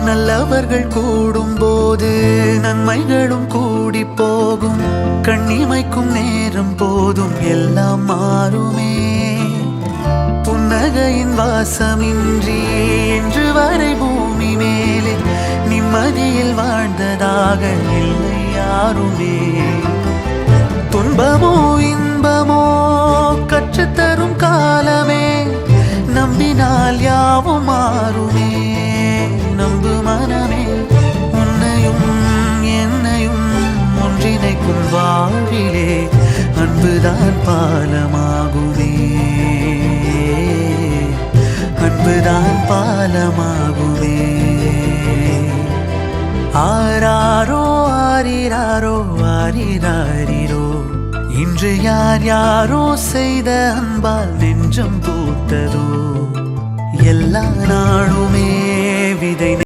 நல்லவர்கள் கூடும் போது நன்மைகளும் கூடி போகும். கண்ணிமைக்கும் நேரம் போதும் எல்லாம் மாறுமே. புன்னகையின் வாசமின்றி என்று வரை பூமி மேலே நிம்மதியில் வாழ்ந்ததாக இல்லை யாருமே. துன்பமோ இன்பமோ கற்றுத்தரும் காலமே, நம்பினால் யாவும் மாறுமே. நம்பு மனமே, உன்னையும் என்னையும் ஒன்றிணைக்கும் வாழ்விலே அன்புதான் பாலமாகுமே. அன்புதான் பாலமாகுமே. ஆராரோ ஆரிராரோ ஆரிராரிரோ, இன்று யார் யாரோ செய்த அன்பால் நெஞ்சம் பூத்ததோ. எல்லா நாளுமே விதை